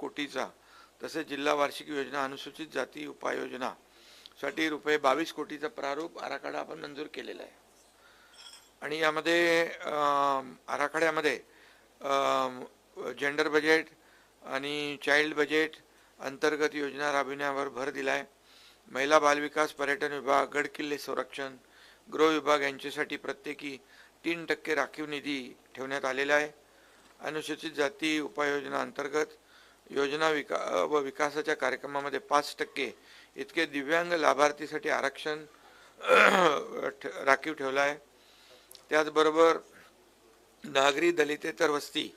कोटीचा, तसेच जिल्हा वार्षिक योजना अनुसूचित जाती उपाययोजना साठी रुपये 22 कोटीचा प्रारूप आराखडा आपण मंजूर केलेला आहे। आणि यामध्ये आराखड्यामध्ये जेंडर बजेट आणि चाइल्ड बजेट अंतर्गत योजना राबविण्यावर भर दिला आहे। महिला बालविकास, पर्यटन विभाग, गड किल्ले संरक्षण, गृह विभाग यांच्यासाठी प्रत्येकी 3% राखीव निधी ठेवण्यात आलेला आहे। अनुसूचित जाती उपाययोजना अंतर्गत योजना विकासाच्या कार्यक्रमामध्ये 5% इतके दिव्यांग लाभार्थीसाठी आरक्षण राखीव ठेवलं आहे। त्याचबरोबर नागरी दलितेतर वस्ती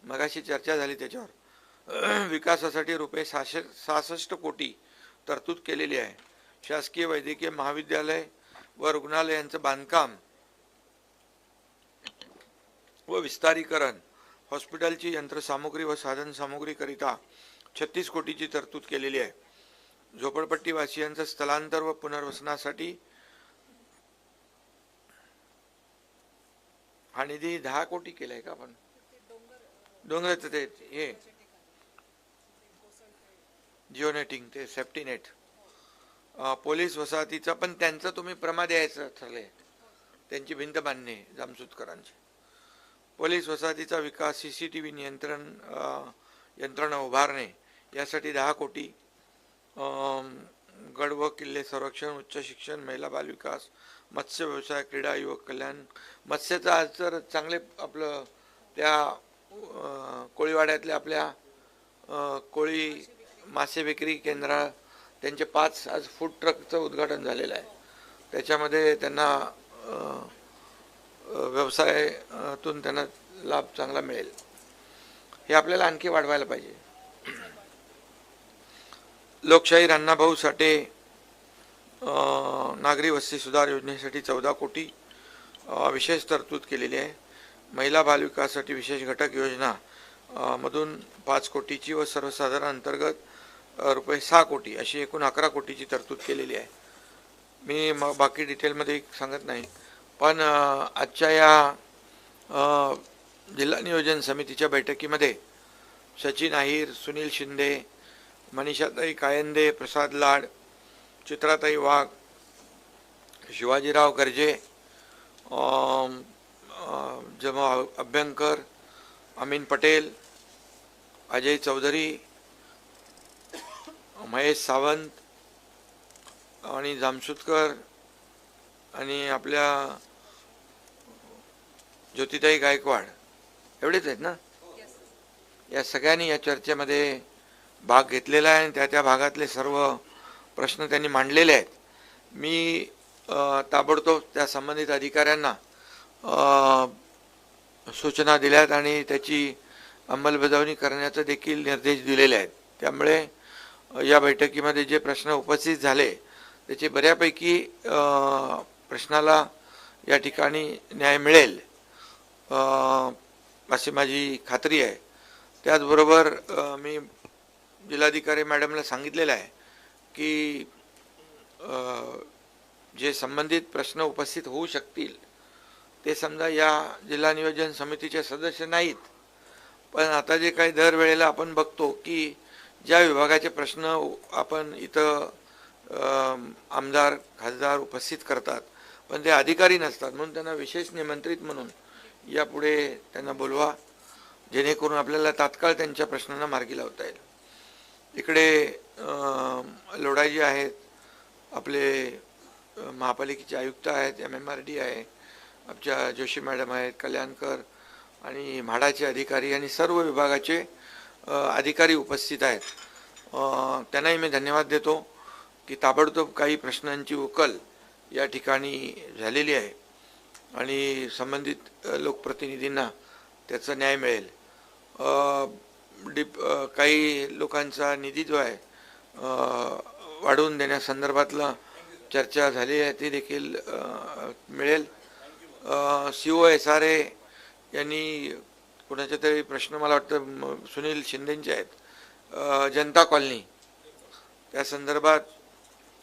मगाशी चर्चा झाली त्याच्यावर विकासासाठी रुपये 66 कोटी तरतूद केलेली आहे। शासकीय वैद्यकीय महाविद्यालय व रुग्णालयांचं बांधकाम व विस्तारीकरण, हॉस्पिटलची यंत्रसामुग्री व साधनसामुग्री करिता 36 कोटीची तरतूद केलेली आहे। झोपडपट्टी वासियांचं स्थलांतर व पुनर्वसनासाठी हा निधी 10 कोटी केलाय का आपण? डोंगराचं ते हे जिओ नेटिंग, ते सेफ्टी नेट, पोलीस वसाहतीचा पण त्यांचं तुम्ही प्रमा द्यायचं ठरले, त्यांची भिंत बांधणे जामसुदकरांची। पोलीस वसाहतीचा विकास, CCTV नियंत्रण यंत्रणा उभारणे यासाठी 10 कोटी, गड व किल्ले संरक्षण, उच्च शिक्षण, महिला बालविकास, मत्स्य व्यवसाय, क्रीडा, युवक कल्याण। मत्स्याचं आज तर चांगले आपलं त्या कोळीवाड्यातल्या आपल्या कोळी मासे विक्री केंद्र त्यांचे 5 आज फूड ट्रकचं उद्घाटन झालेलं आहे। त्याच्यामध्ये त्यांना व्यवसायातून त्यांना लाभ चांगला मिळेल, हे आपल्याला आणखी वाढवायला पाहिजे। लोकशाहीर अण्णाभाऊ साठे नागरी वस्ती सुधार योजनेसाठी 14 कोटी विशेष तरतूद केलेली आहे। महिला बालविकासासाठी विशेष घटक योजना मधून 5 कोटीची व सर्वसाधारण अंतर्गत रुपये 6 कोटी अशी एकूण 11 कोटीची तरतूद केलेली आहे। मी बाकी डिटेलमध्ये सांगत नाही, पण आजच्या या जिल्हा नियोजन समितीच्या बैठकीमध्ये सचिन अहिर, सुनील शिंदे, मनीषाताई कायंदे, प्रसाद लाड, चित्राताई वाघ, शिवाजीराव गर्जे, जमा अभ्यंकर, अमीन पटेल, अजय चौधरी, महेश सावंत आणि जामसुदकर आणि आपल्या ज्योतिताई गायकवाड एवढेच आहेत ना। या सगळ्यांनी या चर्चेमध्ये भाग घेतलेला आहे आणि त्या भागातले सर्व प्रश्न त्यांनी मांडलेले आहेत। मी ताबडतोब त्या संबंधित अधिकाऱ्यांना सूचना दिल्यात आणि त्याची अंमलबजावणी करण्याचे देखील निर्देश दिलेले आहेत। त्यामुळे या बैठकीमध्ये जे प्रश्न उपस्थित झाले त्याचे बऱ्यापैकी प्रश्नाला या ठिकाणी न्याय मिळेल अशी माझी खात्री आहे। त्याचबरोबर मी जिल्हाधिकारी मॅडमला सांगितलेलं आहे की जे संबंधित प्रश्न उपस्थित होऊ शकतील ते समजा या जिल्हा नियोजन समितीचे सदस्य नाहीत, पण आता जे काही दरवेळेला आपण बघतो की ज्या विभागाचे प्रश्न आपण इथं आमदार खासदार उपस्थित करतात पण ते अधिकारी नसतात, म्हणून त्यांना विशेष निमंत्रित म्हणून यापुढे त्यांना बोलवा, जेणेकरून आपल्याला तात्काळ त्यांच्या प्रश्नांना मार्गी लावता येईल। इकडे लोढाजी आहेत, आपले महापालिकेचे आयुक्त आहेत, MMRD आहे, आमच्या जोशी मॅडम आहेत, कल्याणकर आणि म्हाडाचे अधिकारी आणि सर्व विभागाचे अधिकारी उपस्थित आहेत। त्यांनाही मी धन्यवाद देतो की ताबडतोब काही प्रश्नांची उकल या ठिकाणी झालेली आहे आणि संबंधित लोकप्रतिनिधींना त्याचा न्याय मिळेल। काही लोकांचा निधी जो आहे वाढवून देण्यासंदर्भातला चर्चा झाली आहे ती देखील मिळेल। COSRA यांनी कोणाचे तरी प्रश्न मला वाटतं सुनील शिंदेंचे आहेत, जनता कॉलनी त्या संदर्भात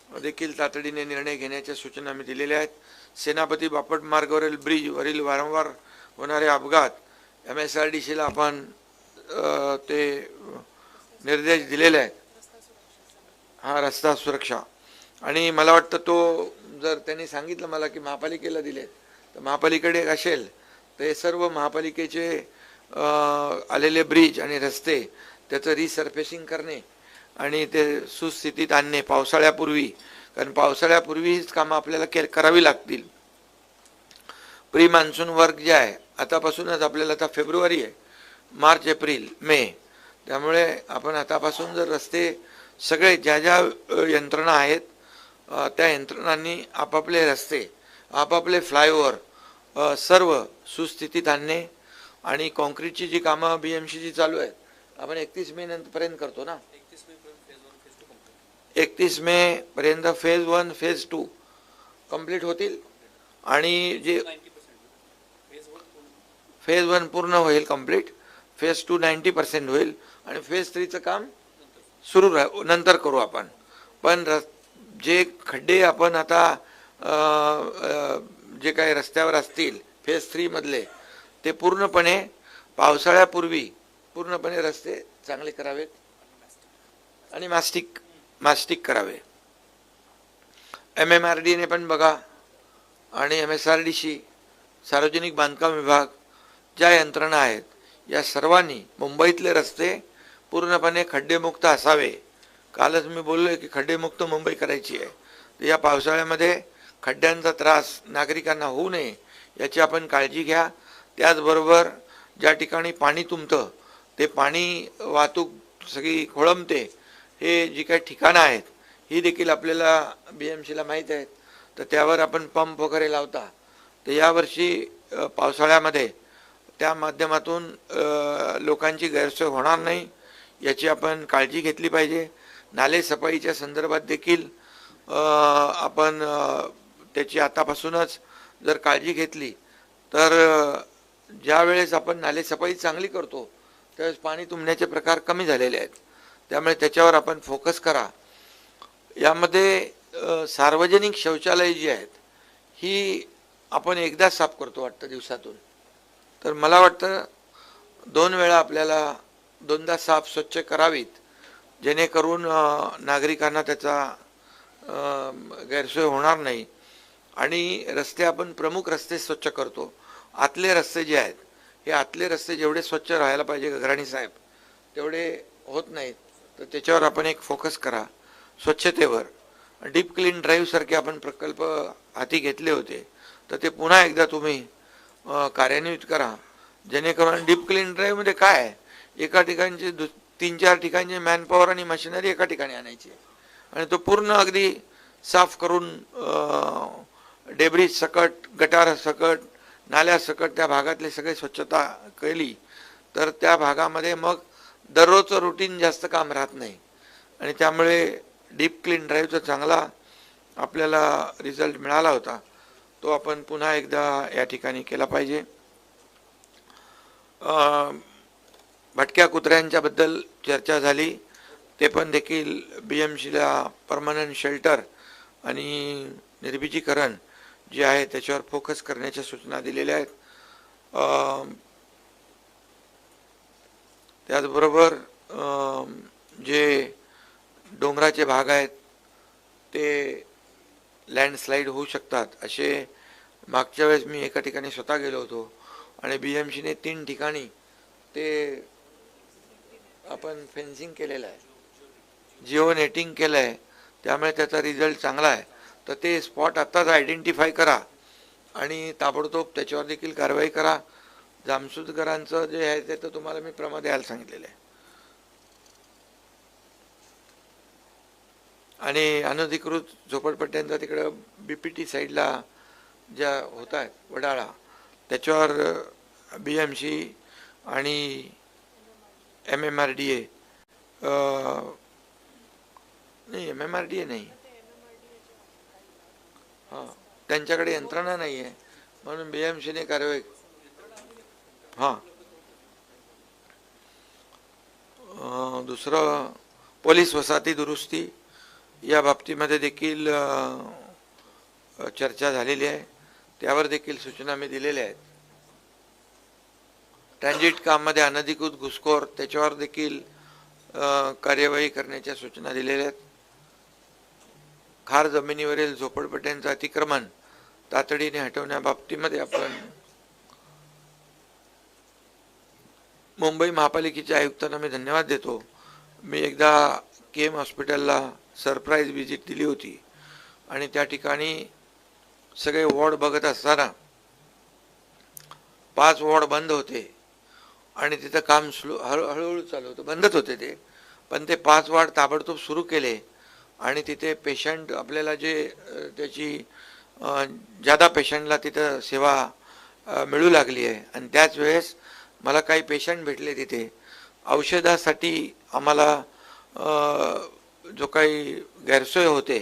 देखील तातडीने निर्णय घेण्याच्या सूचना मी दिलेल्या आहेत। सेनापती बापट मार्गावरील ब्रिजवरील वारंवार होणारे अपघात MSRDCला आपण ते निर्देश दिलेले आहेत. हा, रस्ता सुरक्षा. आणि मला वाटतं तो जर त्यांनी सांगितलं मला की महापालिकेला दिले, तर महापालिकेकडे असेल तर हे सर्व महापालिकेचे आलेले ब्रिज आणि रस्ते त्याचं रिसर्फेसिंग करणे आणि ते सुस्थितीत आणणे पावसाळ्यापूर्वी, कारण पावसाळ्यापूर्वी हीच कामं आपल्याला करावी लागतील. प्री मान्सून वर्क जे आहे आतापासूनच आपल्याला, आता फेब्रुवारी आहे, मार्च एप्रिल मे, त्यामुळे आपण आतापासून जर रस्ते सगळे ज्या ज्या यंत्रणा आहेत त्या यंत्रणांनी आपापले रस्ते, आपापले फ्लायओव्हर सर्व सुस्थितीत आणणे. आणि कॉन्क्रीटची जी कामं BMC चालू आहेत, आपण 31 मे पर्यंत करतो ना, 31 मे पर्यंत फेज 1 फेज 2 कंप्लीट होतील. आणि जे फेज 1 पूर्ण होईल कंप्लीट, फेज 2 90% होईल आणि फेज 3चं काम सुरू नंतर करू आपण. पण जे खड्डे आपण आता जे काही रस्त्यावर असतील फेज 3 मधले, ते पूर्णपणे पावसाळ्यापूर्वी पूर्णपणे रस्ते चांगले करावेत आणि मास्टिक करावे. MMRDने पण बघा आणि MSRDC, सार्वजनिक बांधकाम विभाग, ज्या यंत्रणा आहेत या सर्वांनी मुंबईतले रस्ते पूर्णपणे खड्डेमुक्त असावे. कालच मी बोललोय की खड्डेमुक्त मुंबई करायची आहे. तर या पावसाळ्यामध्ये खड्ड्यांचा त्रास नागरिकांना होऊ नये याची आपण काळजी घ्या. त्याचबरोबर ज्या ठिकाणी पाणी तुंबतं, ते पाणी वाहतूक सगळी खोळंबते, हे जी काही ठिकाणं आहेत ही देखील आपल्याला BMCला माहीत आहेत, तर त्यावर आपण पंप वगैरे लावता. तर यावर्षी पावसाळ्यामध्ये त्या माध्यमातून लोकांची गैरसोय होणार नाही याची आपण काळजी घेतली पाहिजे. नाले सफाईच्या संदर्भात देखील आपण त्याची आतापासूनच जर काळजी घेतली तर ज्या वेळेस आपण नाले सफाई चांगली करतो त्यावेळेस पाणी तुंबण्याचे प्रकार कमी झालेले आहेत. त्यामुळे त्याच्यावर आपण फोकस करा. यामध्ये सार्वजनिक शौचालय जी आहेत ही आपण एकदा साफ करतो वाटतं दिवसातून, तर मला वाटतं 2 वेळा आपल्याला 2दा साफ स्वच्छ करावीत, जेणेकरून नागरिकांना त्याचा गैरसोय होणार नाही. आणि रस्ते आपण प्रमुख रस्ते स्वच्छ करतो, आतले रस्ते जे आहेत हे आतले रस्ते जेवढे स्वच्छ राहायला पाहिजे गगराणी साहेब तेवढे होत नाहीत, तर त्याच्यावर आपण एक फोकस करा. स्वच्छतेवर डीप क्लीन ड्राईव्ह सारखे आपण प्रकल्प हाती घेतले होते, तर ते पुन्हा एकदा तुम्ही कार्यान्वित करा, जेणेकरून डीप क्लीन ड्राईव्हमध्ये काय आहे, एका ठिकाणचे 3-4 ठिकाणचे मॅनपॉवर आणि मशिनरी एका ठिकाणी आणायची आणि तो पूर्ण अगदी साफ करून डेब्रिज सकट, गटार सकट, नाल्या सकट त्या भागातले सगळे स्वच्छता केली तर त्या भागामध्ये मग दररोजचं रुटीन जास्त काम राहत नाही आणि त्यामुळे डीप क्लीन ड्राईव्हचा चांगला आपल्याला रिझल्ट मिळाला होता. तो आपण पुन्हा एकदा या ठिकाणी केला पाहिजे. भटक्या कुत्र्यांच्या बद्दल चर्चा झाली, ते पण देखील BMCला परमनंट शेल्टर आणि निर्बिजीकरण जे आहे त्याच्यावर फोकस करण्याच्या सूचना दिलेल्या आहेत. त्याचबरोबर जे डोंगराचे भाग आहेत ते लँडस्लाईड होऊ शकतात असे मागच्या वेळेस मी एका ठिकाणी स्वतः गेलो होतो आणि BMCने 3 ठिकाणी ते आपण फेन्सिंग केलेलं आहे, जिओ नेटिंग केलं आहे, त्यामुळे त्याचा रिझल्ट चांगला आहे. तर ते स्पॉट आत्ताच आयडेंटिफाय करा आणि ताबडतोब त्याच्यावर देखील कारवाई करा. जामसुदकरांचं जे आहे ते तर तुम्हाला मी प्रमाण द्यायला सांगितलेलं आहे. आणि अनधिकृत झोपडपट्ट्यांचा तिकडं BPT साईडला ज्या होत आहेत वडाळा, त्याच्यावर BMC आणि MMRDA नाही, MMRDA नाही, हां, त्यांच्याकडे यंत्रणा नाही आहे म्हणून BMCने कारवाई. हां, दुसरं पोलीस वसाहती दुरुस्ती या बाबतीमध्ये देखील चर्चा झालेली आहे, त्यावर देखील सूचना मी दिलेल्या आहेत. ट्रान्झिट काममध्ये अनधिकृत घुसखोर त्याच्यावर देखील कार्यवाही करण्याच्या सूचना दिलेल्या आहेत. खार जमिनीवरील झोपडपट्ट्यांचं अतिक्रमण तातडीने हटवण्याबाबतीमध्ये आपण मुंबई महापालिकेच्या आयुक्तांना मी धन्यवाद देतो. मी एकदा केम हॉस्पिटलला सरप्राईज व्हिजिट दिली होती आणि त्या ठिकाणी सगळे वॉर्ड बघत असताना 5 वॉर्ड बंद होते आणि तिथं काम हळूहळू चालू होतं. बंदच होते ते, पण ते 5 वॉर्ड ताबडतोब सुरू केले आणि तिथे पेशंट आपल्याला जे त्याची जादा पेशंटला तिथं सेवा मिळू लागली आहे. आणि त्याच वेळेस मला काही पेशंट भेटले तिथे औषधासाठी. आम्हाला जो काही गैरसोय होते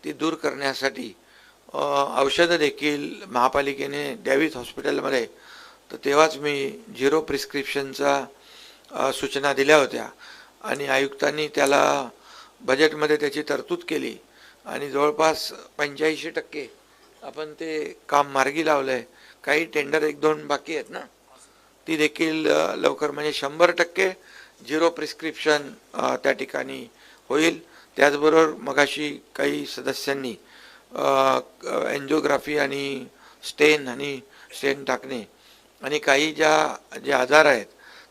ती दूर करण्यासाठी औषधं देखील महापालिकेने द्यावीत हॉस्पिटलमध्ये. तर तेव्हाच मी 0 प्रिस्क्रिप्शनचा सूचना दिल्या होत्या आणि आयुक्तांनी त्याला बजेटमध्ये त्याची तरतूद केली आणि जवळपास 85% आपण ते काम मार्गी लावलं आहे. काही टेंडर 1-2 बाकी आहेत ना, ती देखील लवकर म्हणजे 100% 0 प्रिस्क्रिप्शन त्या ठिकाणी होईल. त्याचबरोबर मगाशी काही सदस्यांनी एन्जिओग्राफी आणि स्टेन टाकणे आणि काही जे आजार आहेत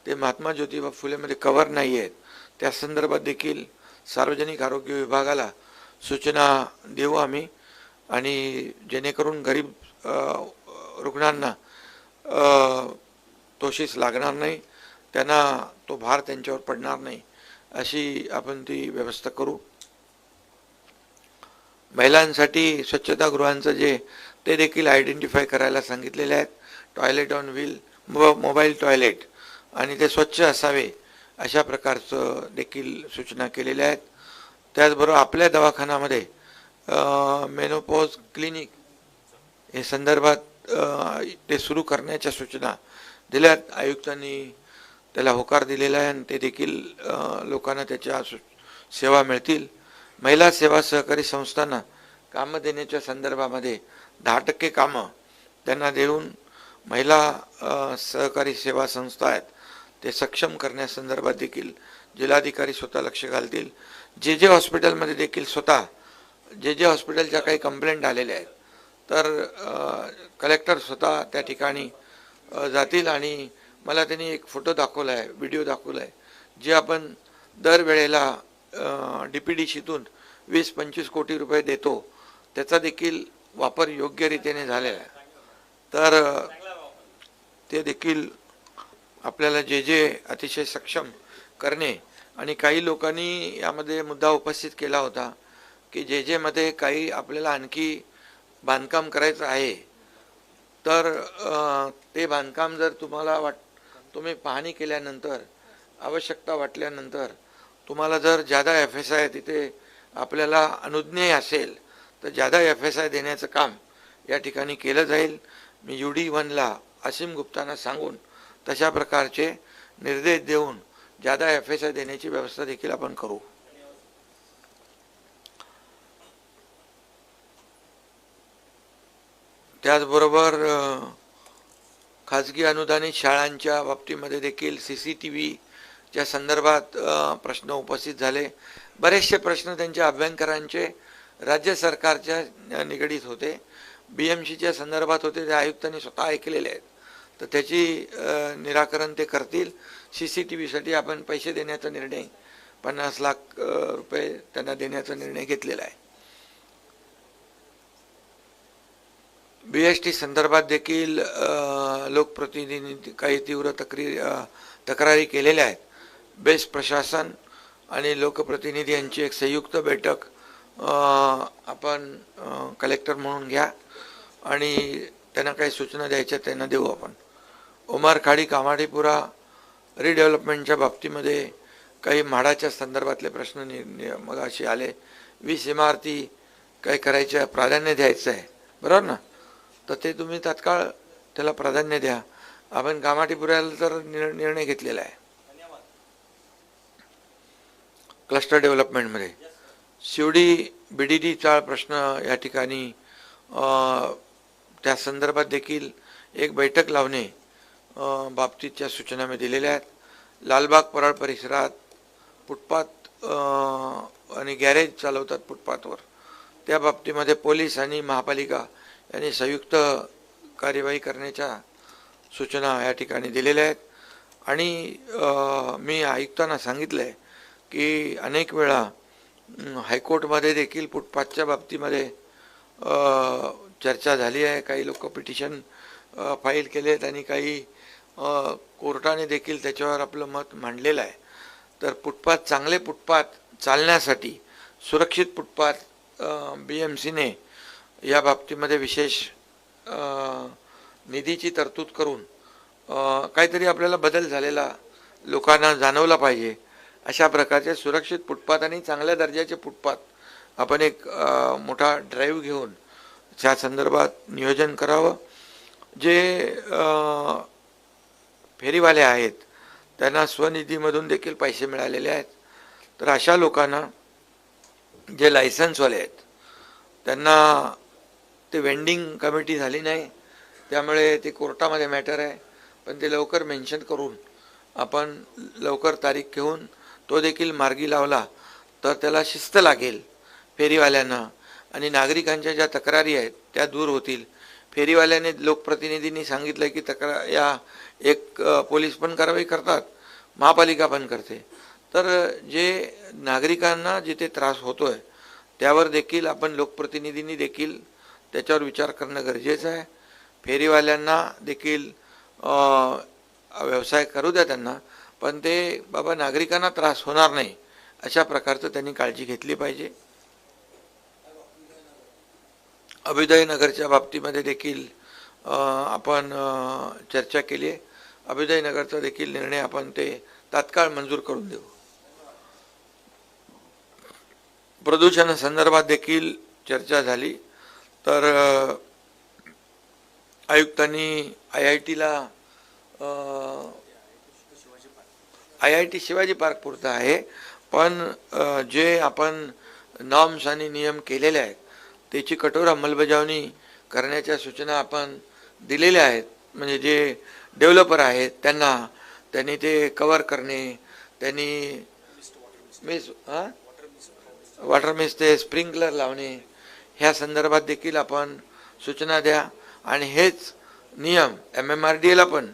ते महात्मा ज्योतिबा फुलेमध्ये कव्हर नाही आहेत, त्या संदर्भात देखील सार्वजनिक आरोग्य विभागाला सूचना देऊ आम्ही. आणि जेणेकरून गरीब रुग्णांना तोशीस लागणार नाही, त्यांना तो भार त्यांच्यावर पडणार नाही, अशी आपण ती व्यवस्था करू. महिलांसाठी स्वच्छतागृहांचं जे ते देखील आयडेंटिफाय करायला सांगितलेले आहेत. Toilet on wheel, mobile toilet आणि ते स्वच्छ असावे अशा प्रकारचं देखील सूचना केलेल्या आहेत. त्याचबरोबर आपल्या दवाखान्यामध्ये मेनोपॉज क्लिनिक हे संदर्भात ते सुरू करण्याच्या सूचना दिल्यात. आयुक्तांनी त्याला होकार दिलेला आहे आणि ते देखील लोकांना त्याच्या सेवा मिळतील. महिला सेवा सहकारी संस्थांना कामं देण्याच्या संदर्भामध्ये 10% कामं त्यांना देऊन महिला सहकारी सेवा संस्था आहेत ते सक्षम करण्यासंदर्भात देखील जिल्हाधिकारी स्वतः लक्ष घालतील. जे हॉस्पिटलमध्ये देखील स्वतः जे हॉस्पिटलच्या काही कंप्लेंट आलेल्या आहेत तर कलेक्टर स्वतः त्या ठिकाणी जातील आणि मला त्यांनी एक फोटो दाखवला आहे, व्हिडिओ दाखवला आहे, जे आपण दरवेळेला DPDCतून 20-25 कोटी रुपये देतो त्याचा देखील वापर योग्य रीतीने झालेला आहे. तर ते देखील आपल्याला जे अतिशय सक्षम करणे. आणि काही लोकांनी यामध्ये मुद्दा उपस्थित केला होता की जे मध्ये काही आपल्याला आणखी बांधकाम करायचं आहे तर ते बांधकाम जर तुम्ही पाहणी केल्यानंतर आवश्यकता वाटल्यानंतर तुम्हाला जर जादा FSI तिथे आपल्याला अनुज्ञेय असेल तर जादा FSI देण्याचं काम या ठिकाणी केलं जाईल. मी UD1ला असीम गुप्तांना सांगून तशा प्रकारचे निर्देश देऊन जादा FSI देण्याची व्यवस्था देखील आपण करू. त्याचबरोबर खाजगी अनुदानित शाळांच्या बाबतीमध्ये देखील CCTVच्या संदर्भात प्रश्न उपस्थित झाले. बरेचसे प्रश्न त्यांच्या अभ्यंकरांचे राज्य सरकारच्या निगडीत होते, BMCच्या संदर्भात होते, ते आयुक्तांनी स्वतः ऐकलेले आहेत. तर त्याची निराकरण ते करतील. CCTVसाठी आपण पैसे देण्याचा निर्णय 50 लाख रुपये त्यांना देण्याचा निर्णय घेतलेला आहे. BST संदर्भात देखील लोकप्रतिनिधी काही तीव्र तक्रारी केलेल्या आहेत. बेस्ट प्रशासन आणि लोकप्रतिनिधी यांची एक संयुक्त बैठक आपण कलेक्टर म्हणून घ्या आणि त्यांना काही सूचना द्यायच्या त्यांना देऊ आपण. उमरखाडी कामाठीपुरा रिडेव्हलपमेंटच्या बाबतीमध्ये काही म्हाडाच्या संदर्भातले प्रश्न मग असे आले. 20 इमारती काही करायच्या प्राधान्य द्यायचं आहे, बरोबर ना, तर ते तुम्ही तात्काळ त्याला प्राधान्य द्या. आपण कामाठीपुऱ्याला तर निर्णय घेतलेला आहे. क्लस्टर डेव्हलपमेंटमध्ये शिवडी BDD चा प्रश्न या ठिकाणी त्या संदर्भात देखील एक बैठक लावणे बाबतीतच्या सूचना मी दिलेल्या आहेत. लालबाग परळ परिसरात फुटपाथ आणि गॅरेज चालवतात फुटपाथवर, त्या बाबतीमध्ये पोलीस आणि महापालिका यांनी संयुक्त कार्यवाही करण्याच्या सूचना या ठिकाणी दिलेल्या आहेत. आणि मी आयुक्तांना सांगितलं आहे की अनेक वेळा हायकोर्टमध्ये देखील फुटपाथच्या बाबतीमध्ये चर्चा झाली आहे. काही लोक पिटिशन फाईल केले आहेत आणि काही कोर्टाने देखील त्याच्यावर आपलं मत मांडलेलं आहे. तर फुटपाथ, चांगले फुटपाथ चालण्यासाठी सुरक्षित फुटपाथ BMCने या बाबतीमध्ये विशेष निधीची तरतूद करून काहीतरी आपल्याला बदल झालेला लोकांना जाणवला पाहिजे. अशा प्रकारचे सुरक्षित फुटपाथ आणि चांगल्या दर्जाचे फुटपाथ आपण एक मोठा ड्राईव्ह घेऊन त्या संदर्भात नियोजन करावं. जे फेरीवाले आहेत त्यांना स्वनिधीमधून देखील पैसे मिळालेले आहेत. तर अशा लोकांना, जे लायसन्सवाले आहेत, त्यांना ते वेंडिंग कमिटी झाली नाही, त्यामुळे ते कोर्टामध्ये मॅटर आहे, पण ते लवकर मेन्शन करून आपण लवकर तारीख घेऊन तो देखील मार्गी लावला तर त्याला शिस्त लागेल फेरीवाल्यांना, आणि नागरिकांच्या ज्या तक्रारी आहेत त्या दूर होतील. फेरीवाल्याने, लोकप्रतिनिधींनी सांगितलं की या एक पोलीस पण कारवाई करतात, महापालिका पण करते. तर जे नागरिकांना जिथे त्रास होतोय त्यावर देखील आपण लोकप्रतिनिधींनी देखील त्याच्यावर विचार करणं गरजेचं आहे. फेरीवाल्यांना देखील व्यवसाय करू द्या त्यांना, पण ते बाबा नागरिकांना त्रास होणार नाही अशा प्रकारचं त्यांनी काळजी घेतली पाहिजे. अभ्युदयनगरच्या बाबतीमध्ये देखील आपण चर्चा केली आहे. अभ्युदयनगरचा देखील निर्णय आपण ते तात्काळ मंजूर करून देऊ. प्रदूषणासंदर्भात देखील चर्चा झाली. तर आयुक्तांनी IIT शिवाजी पार्क पुरता आहे, पण जे आपण नॉर्म्स आणि नियम केलेले आहेत त्याची कठोर अंमलबजावणी करण्याच्या सूचना आपण दिलेल्या आहेत. म्हणजे जे डेव्हलपर आहेत त्यांनी ते कव्हर करणे, त्यांनी वॉटर मिस्ट, ते स्प्रिंकलर लावणे, ह्या संदर्भात देखील आपण सूचना द्या. आणि हेच नियम MMRDAला पण,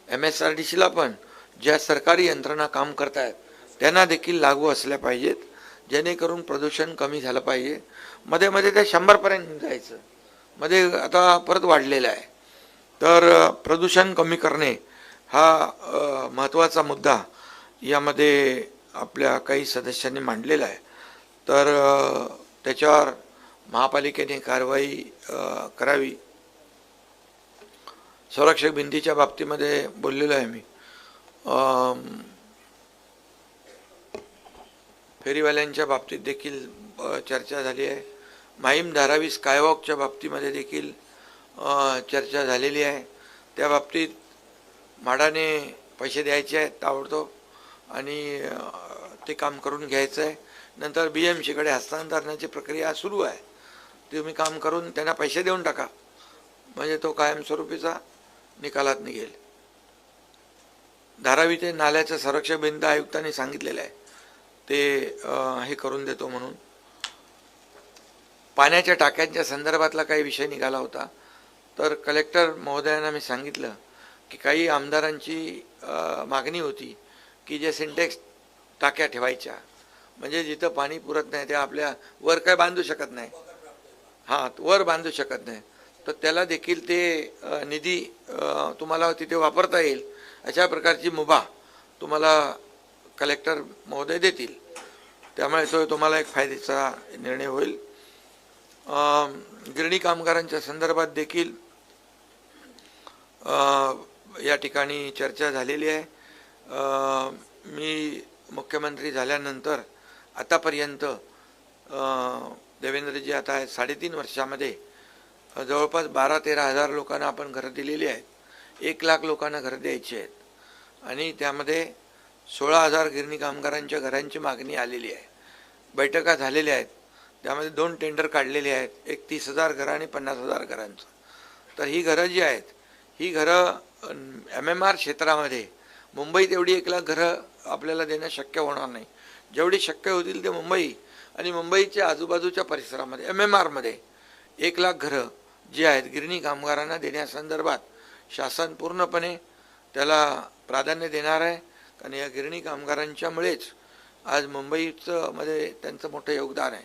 MSRDCला पण, ज्या सरकारी यंत्रणा काम करत आहेत त्यांना देखील लागू असल्या पाहिजेत, जेणेकरून प्रदूषण कमी झालं पाहिजे. मध्ये मध्ये ते 100पर्यंत जायचं, मध्ये आता परत वाढलेलं आहे. तर प्रदूषण कमी करणे हा महत्त्वाचा मुद्दा यामध्ये आपल्या काही सदस्यांनी मांडलेला आहे. तर त्याच्यावर महापालिकेने कारवाई करावी. संरक्षक भिंतीच्या बाबतीमध्ये बोललेलो आहे मी. फेरीवाल्यांच्या बाबतीत देखील चर्चा झाली आहे. माहीम धारावी स्कायवॉकच्या बाबतीमध्ये देखील चर्चा झालेली आहे. त्या बाबतीत म्हाडाने पैसे द्यायचे आहेत ताबडतोब आणि ते काम करून घ्यायचं आहे. नंतर BMCकडे हस्तांतरणाची प्रक्रिया सुरू आहे. तुम्ही काम करून त्यांना पैसे देऊन टाका, म्हणजे तो कायमस्वरूपीचा निकालात निघेल. धारावी ते नाल्याचं संरक्षक भिंत आयुक्तांनी सांगितलेलं आहे ते हे करून देतो म्हणून. पाण्याच्या टाक्यांच्या संदर्भातला काही विषय निघाला होता. तर कलेक्टर महोदयांना मी सांगितलं की काही आमदारांची मागणी होती की जे सिंटेक्स टाक्या ठेवायच्या, म्हणजे जिथं पाणी पुरत नाही ते आपल्या वर काय बांधू शकत नाही, वर बांधू शकत नाही, तर त्याला देखील ते निधी तुम्हाला तिथे वापरता येईल अशा प्रकारची मुभा तुम्हाला कलेक्टर महोदय देतील. त्यामुळे तो तुम्हाला एक फायद्याचा निर्णय होईल. गिरणी कामगारांच्या संदर्भात देखील या ठिकाणी चर्चा झालेली आहे. मी मुख्यमंत्री झाल्यानंतर आतापर्यंत देवेंद्रजी आता 3.5 वर्षामध्ये जवळपास 12-13 हजार लोकांना आपण घरं दिलेली आहेत. 1 लाख लोकांना घरं द्यायची आहेत आणि त्यामध्ये 16,000 गिरणी कामगारांच्या घरांची मागणी आलेली आहे. बैठका झालेल्या आहेत, त्यामध्ये 2 टेंडर काढलेले आहेत, एक 30,000 घरं आणि 50,000 घरांचं. तर ही घरं जी आहेत ही घरं MMR क्षेत्रामध्ये मुंबईत एवढी 1 लाख घरं आपल्याला देणं शक्य होणार नाही. जेवढी शक्य होतील ते मुंबई आणि मुंबईच्या आजूबाजूच्या परिसरामध्ये MMRमध्ये 1,00,000 घरं जी आहेत गिरणी कामगारांना देण्यासंदर्भात शासन पूर्णपणे त्याला प्राधान्य देणार आहे. कारण या गिरणी कामगारांच्यामुळेच आज मुंबईचं मध्ये त्यांचं मोठं योगदान आहे.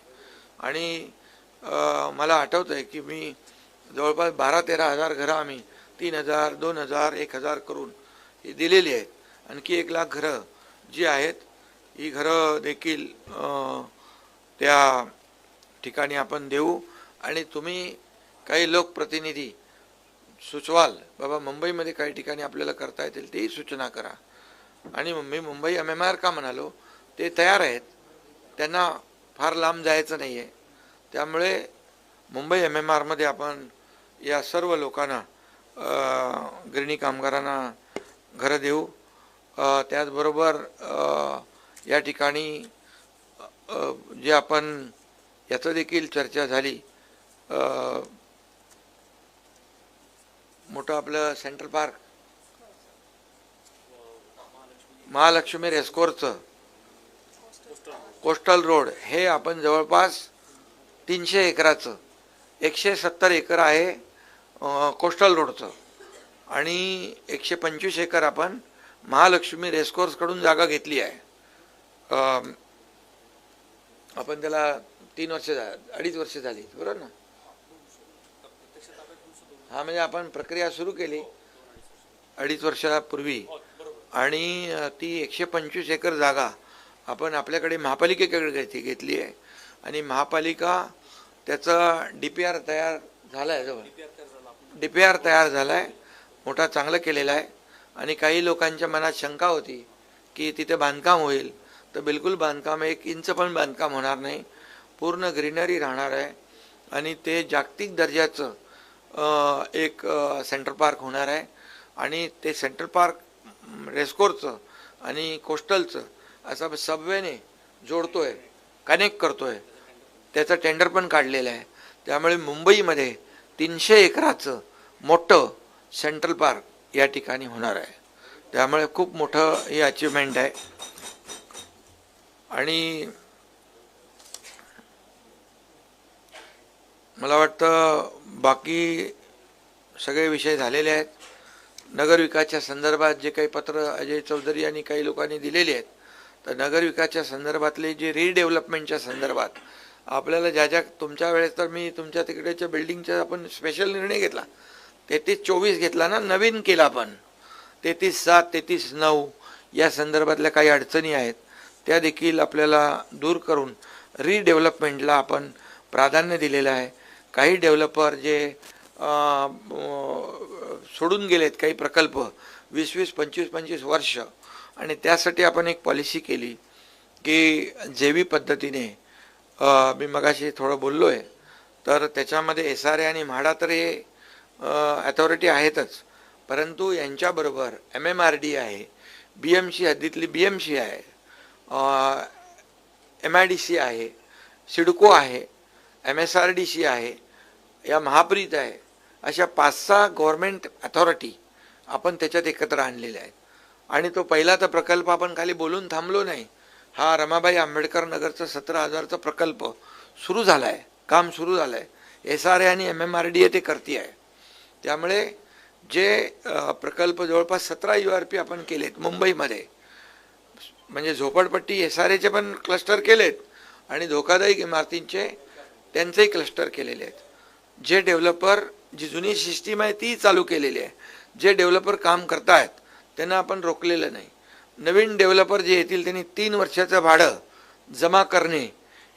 आणि मला आठवतं आहे की मी जवळपास 12-13 हजार घरं आम्ही 3,000, 2,000, 1,000 करून ही दिलेली आहेत. आणखी 1,00,000 घरं जी आहेत ही घरं देखील त्या ठिकाणी आपण देऊ. आणि तुम्ही काही लोकप्रतिनिधी सुचवाल बाबा मुंबईमध्ये काही ठिकाणी आपल्याला करता येतील तेही सूचना करा. आणि मी मुंबई MMR का म्हणालो, ते तयार आहेत, त्यांना फार लांब जायचं नाही आहे. त्यामुळे मुंबई MMRमध्ये आपण या सर्व लोकांना गिरणी कामगारांना घरं देऊ. त्याचबरोबर या ठिकाणी जे आपण याचं देखील चर्चा झाली, मोठं आपलं सेंट्रल पार्क महालक्ष्मी रेस्कोर्सचं कोस्टल रोड हे आपण जवळपास 300 एकराचं 170 एकर आहे कोस्टल रोडचं आणि 125 एकर आपण महालक्ष्मी रेस्कोर्सकडून जागा घेतली आहे. आपण त्याला 3 वर्ष 2.5 वर्ष झाली बरोबर ना. हा म्हणजे आपण प्रक्रिया सुरू केली 2.5 वर्षापूर्वी आणि ती 125 एकर जागा आपण आपल्याकडे महापालिकेकडे घेतली आहे. आणि महापालिका त्याचा DPR तयार झाला आहे, जवळ DPR तयार झाला आहे, मोठा चांगलं केलेला आहे. आणि काही लोकांच्या मनात शंका होती की तिथे बांधकाम होईल, तर बिलकुल बांधकाम 1 इंच पण बांधकाम होणार नाही, पूर्ण ग्रीनरी राहणार आहे. आणि ते जागतिक दर्जाचं एक सेंट्रल पार्क होणार आहे. आणि ते सेंट्रल पार्क रेस्कोर्सचं आणि कोस्टलचं असं सबवेने जोडतोय, कनेक्ट करतोय, त्याचं टेंडर पण काढलेलं आहे. त्यामुळे मुंबईमध्ये 300 एकराचं मोठं सेंट्रल पार्क या ठिकाणी होणार आहे. त्यामुळे खूप मोठं ही अचिव्हमेंट आहे. आणि मला वाटतं बाकी सगळे विषय झालेले आहेत. नगरविकासाच्या संदर्भात जे काही पत्र अजय चौधरी यांनी काही लोकांनी दिलेली आहेत, तर नगरविकासाच्या संदर्भातले जे रिडेव्हलपमेंटच्या संदर्भात आपल्याला ज्या तुमच्या वेळेस तर मी तुमच्या तिकडेच्या बिल्डिंगचा आपण स्पेशल निर्णय घेतला, 33-24 घेतला ना, नवीन केला आपण 33-7, 33-9 या संदर्भातल्या काही अडचणी आहेत त्या देखील आपल्याला दूर करून रिडेव्हलपमेंटला आपण प्राधान्य दिलेलं आहे. काही डेव्हलपर जे सोडून गेलेत काही प्रकल्प 20-20, 25-25 वर्ष, आणि त्यासाठी आपण एक पॉलिसी केली की जैवी पद्धतीने मी मगाशी थोडं बोललो आहे, तर त्याच्यामध्ये SRA आणि म्हाडा तर हे अथॉरिटी आहेतच, परंतु यांच्याबरोबर MMRD आहे, BMC हद्दीतली BMC आहे, MIDC आहे, सिडको आहे, MSRDC आहे, या महाप्रीत आहे, अशा 5-6 गव्हर्मेंट अथॉरिटी आपण त्याच्यात एकत्र आणलेल्या आहेत. आणि तो पहिला तर प्रकल्प आपण खाली बोलून थांबलो नाही, हा रमाबाई आंबेडकर नगरचा 17,000चा प्रकल्प सुरू झाला आहे, काम सुरू झालं आहे. SRA आणि MMRD ते करती आहे. त्यामुळे जे प्रकल्प जवळपास 17 URP आपण केलेत मुंबईमध्ये, म्हणजे झोपडपट्टी SRAचे पण क्लस्टर केलेत आणि धोकादायक इमारतींचे त्यांचेही क्लस्टर केलेले आहेत. जे डेव्हलपर जी जुनी सिस्टीम आहे ती चालू केलेली आहे, जे डेव्हलपर काम करतायत त्यांना आपण रोखलेलं नाही. नवीन डेव्हलपर जे येतील त्यांनी 3 वर्षाचं भाडं जमा करणे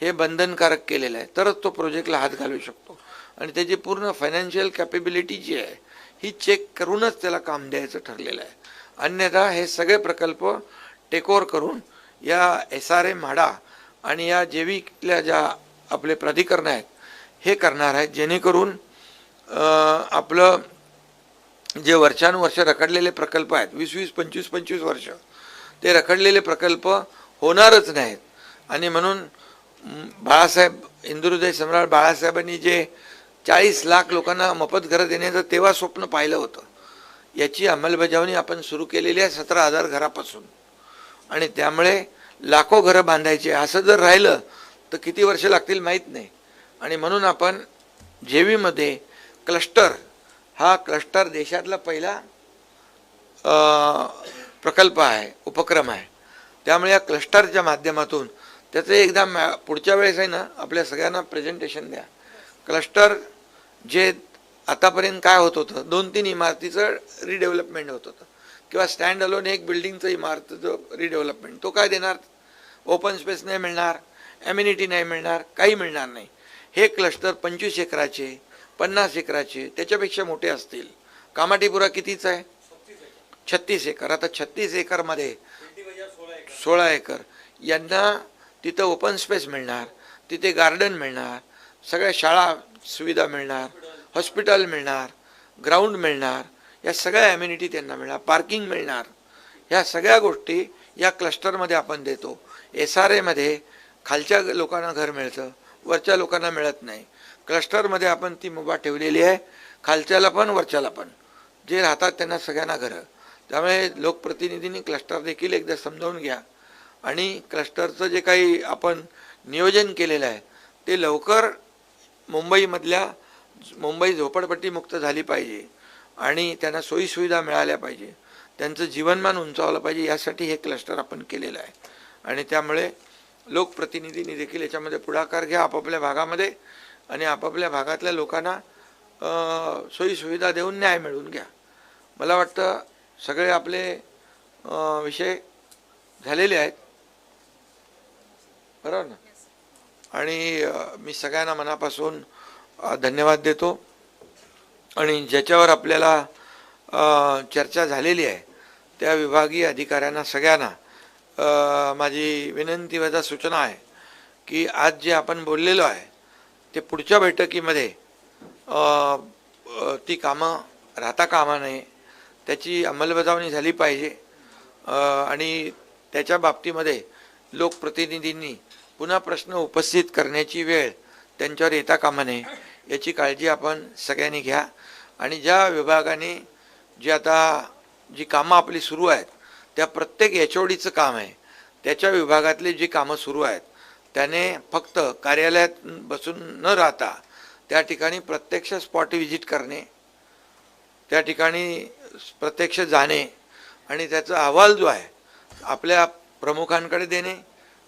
हे बंधनकारक केलेलं आहे, तरच तो प्रोजेक्टला हात घालू शकतो. आणि त्याची पूर्ण फायनान्शियल कॅपेबिलिटी जी आहे ही चेक करूनच त्याला काम द्यायचं ठरलेलं आहे. अन्यथा हे सगळे प्रकल्प टेकओव्हर करून या SRA म्हाडा आणि या जैविकल्या ज्या आपले प्राधिकरण आहेत हे करणार आहेत, जेणेकरून आपलं जे वर्षानुवर्ष रखडलेले प्रकल्प आहेत 20-20, 25-25 वर्ष ते रखडलेले प्रकल्प होणारच नाहीत. आणि म्हणून बाळासाहेब हिंदुहृदय सम्राट बाळासाहेबांनी जे 40 लाख लोकांना मोफत घरं देण्याचं तेव्हा स्वप्न पाहिलं होतं, याची अंमलबजावणी आपण सुरू केलेली आहे 17,000 घरापासून. आणि त्यामुळे लाखो घरं बांधायची, असं जर राहिलं तर किती वर्ष लागतील माहीत नाही. आणि म्हणून आपण जेवीमध्ये क्लस्टर, हा क्लस्टर देशातला पहिला प्रकल्प आहे, उपक्रम आहे. त्यामुळे या क्लस्टरच्या माध्यमातून त्याचं एकदा पुढच्या वेळेस आहे ना आपल्या सगळ्यांना प्रेझेंटेशन द्या. क्लस्टर जे आतापर्यंत काय होत होतं, 2-3 इमारतीचं रिडेव्हलपमेंट होत होतं किंवा स्टँड अलोन एक बिल्डिंगचं इमारतीचं रिडेव्हलपमेंट, तो काय देणार? ओपन स्पेस नाही मिळणार, ॲम्युनिटी नाही मिळणार, काही मिळणार नाही. हे क्लस्टर 25 एकराचे, 50 एकराचे, त्याच्यापेक्षा मोठे असतील. कामाठीपुरा कितीच आहे? 36 एकर. आता 36 एकरमध्ये 16 एकर यांना तिथं ओपन स्पेस मिळणार, तिथे गार्डन मिळणार, सगळ्या शाळा सुविधा मिळणार, हॉस्पिटल मिळणार, ग्राउंड मिळणार, या सगळ्या ॲम्युनिटी त्यांना मिळणार, पार्किंग मिळणार. ह्या सगळ्या गोष्टी या क्लस्टरमध्ये आपण देतो. SRAमध्ये खालच्या लोकांना घर मिळतं, वरच्या लोकांना मिळत नाही. क्लस्टरमध्ये आपण ती मुभा ठेवलेली आहे, खालच्याला पण वरच्याला पण, जे राहतात त्यांना सगळ्यांना घरं. त्यामुळे लोकप्रतिनिधींनी क्लस्टर देखील एकदा समजावून घ्या आणि क्लस्टरचं जे काही आपण नियोजन केलेलं आहे ते लवकर मुंबई झोपडपट्टीमुक्त झाली पाहिजे आणि त्यांना सोयीसुविधा मिळाल्या पाहिजे, त्यांचं जीवनमान उंचावलं पाहिजे, यासाठी हे क्लस्टर आपण केलेलं आहे. आणि त्यामुळे लोकप्रतिनिधींनी देखील याच्यामध्ये पुढाकार घ्या आपापल्या भागामध्ये आणि आपापल्या भागातल्या लोकांना सोयीसुविधा देऊन न्याय मिळवून घ्या. मला वाटतं सगळे आपले विषय झालेले आहेत, बरोबर ना? आणि मी सगळ्यांना मनापासून धन्यवाद देतो. आणि ज्याच्यावर आपल्याला चर्चा झालेली आहे त्या विभागीय अधिकाऱ्यांना सगळ्यांना माझी विनंती व सूचना आहे की आज जे आपण बोललेलो आहे ते पुढच्या बैठकीमध्ये ती कामं राहता कामा नये, त्याची अंमलबजावणी झाली पाहिजे. आणि त्याच्या बाबतीमध्ये लोकप्रतिनिधींनी पुन्हा प्रश्न उपस्थित करण्याची वेळ त्यांच्यावर येता कामा नये, याची काळजी आपण सगळ्यांनी घ्या. आणि ज्या विभागाने जी कामं आपली सुरू आहेत त्या प्रत्येक HODचं काम आहे, त्याच्या विभागातले जी कामं सुरू आहेत त्याने फक्त कार्यालयात बसून न राहता त्या ठिकाणी प्रत्यक्ष स्पॉट व्हिजिट करणे, त्या ठिकाणी प्रत्यक्ष जाणे आणि त्याचा अहवाल जो आहे आपल्या प्रमुखांकडे देणे,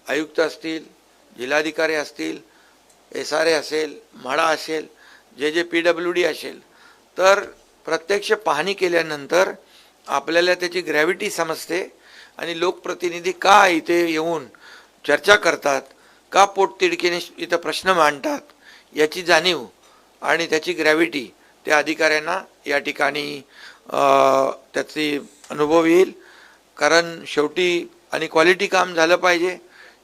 आयुक्त असतील, जिल्हाधिकारी असतील, SRA असेल, म्हाडा असेल, जे PWD असेल, तर प्रत्यक्ष पाहणी केल्यानंतर आपल्याला त्याची ग्रॅव्हिटी समजते आणि लोकप्रतिनिधी का इथे येऊन चर्चा करतात, का पोटतिडकीने इथं प्रश्न मांडतात, याची जाणीव आणि त्याची ग्रॅव्हिटी त्या अधिकाऱ्यांना या ठिकाणी त्याची अनुभव येईल. कारण शेवटी आणि क्वालिटी काम झालं पाहिजे.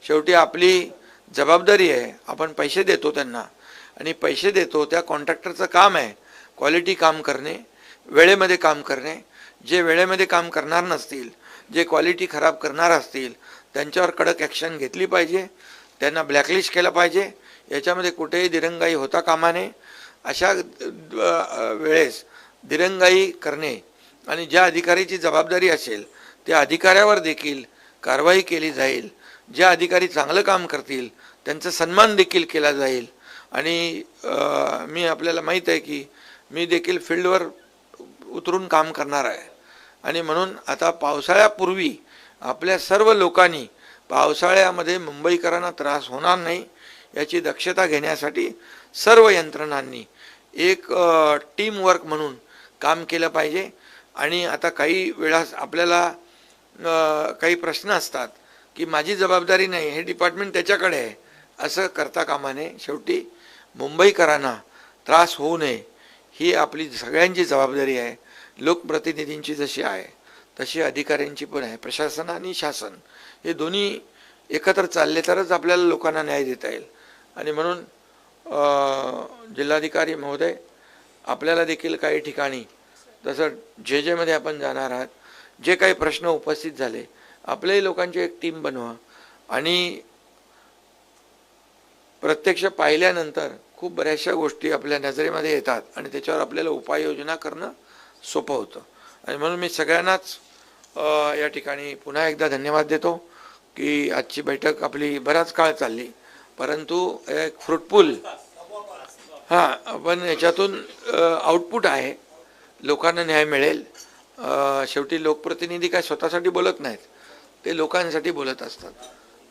शेवटी आपली जबाबदारी आहे, आपण पैसे देतो त्यांना आणि पैसे देतो त्या कॉन्ट्रॅक्टरचं काम आहे क्वालिटी काम करणे, वेळेमध्ये काम करणे. जे वेळेमध्ये काम करणार नसतील, जे क्वालिटी खराब करणार असतील, त्यांच्यावर कडक ॲक्शन घेतली पाहिजे, त्यांना ब्लॅकलिस्ट केलं पाहिजे. याच्यामध्ये कुठेही दिरंगाई होता कामा नये. अशा वेळेस दिरंगाई करणे आणि ज्या अधिकाऱ्याची जबाबदारी असेल त्या अधिकाऱ्यावर देखील कारवाई केली जाईल. ज्या अधिकारी चांगलं काम करतील त्यांचा सन्मान देखील केला जाईल. आणि मी आपल्याला माहीत आहे की मी देखील फील्डवर उतरून काम करणार आहे आणि म्हणून आता पावसाळ्यापूर्वी आपल्या सर्व लोकांनी पावसाळ्यामध्ये मुंबईकरांना त्रास होणार नाही याची दक्षता घेण्यासाठी सर्व यंत्रणांनी एक टीम वर्क म्हणून काम केलं पाहिजे. आणि आता काही वेळा आपल्याला काही प्रश्न असतात की माझी जबाबदारी नाही, हे डिपार्टमेंट त्याच्याकडे आहे, असं करता कामा नये. शेवटी मुंबईकरांना त्रास होऊ नये ही आपली सगळ्यांची जबाबदारी आहे. लोकप्रतिनिधींची जशी आहे तशी अधिकाऱ्यांची पण आहे. प्रशासन आणि शासन हे दोन्ही एकत्र चालले तरच आपल्याला लोकांना न्याय देता येईल. आणि म्हणून जिल्हाधिकारी महोदय, आपल्याला देखील काही ठिकाणी जसं JJमध्ये आपण जाणार आहात, जे काही प्रश्न उपस्थित झाले आपल्याही लोकांची एक टीम बनवा आणि प्रत्यक्ष पाहिल्यानंतर खूप बऱ्याचशा गोष्टी आपल्या नजरेमध्ये येतात आणि त्याच्यावर आपल्याला उपाययोजना करणं सोपं होतं. आणि म्हणून मी सगळ्यांनाच या ठिकाणी पुन्हा एकदा धन्यवाद देतो. की आजची बैठक आपली बराच काळ चालली, परंतु एक फ्रुटफुल पण याच्यातून आउटपुट आहे, लोकांना न्याय मिळेल. शेवटी लोकप्रतिनिधी काय स्वतःसाठी बोलत नाहीत, ते लोकांसाठी बोलत असतात.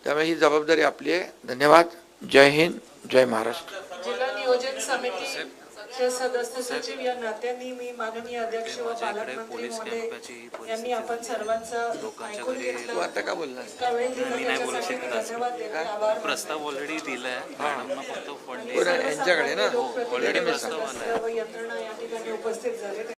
त्यामुळे ही जबाबदारी आपली आहे. धन्यवाद. जय हिंद, जय महाराष्ट्र. जिल्हा नियोजन समितीचे सदस्य सचिव या नात्याने मी माननीय अध्यक्ष व पालकमंत्री महोदय यांनी आपण सर्वांचं ऐकून घेतलं. आता का बोलणार? त्यावेळी त्याच्यासाठी मी धन्यवाद देते. आभार. प्रस्ताव ऑलरेडी दिलाय मॅडमना, फक्त फंड यांच्याकडे ना लोकप्रतिनिधी सदस्य व यंत्रणा या ठिकाणी उपस्थित झाले.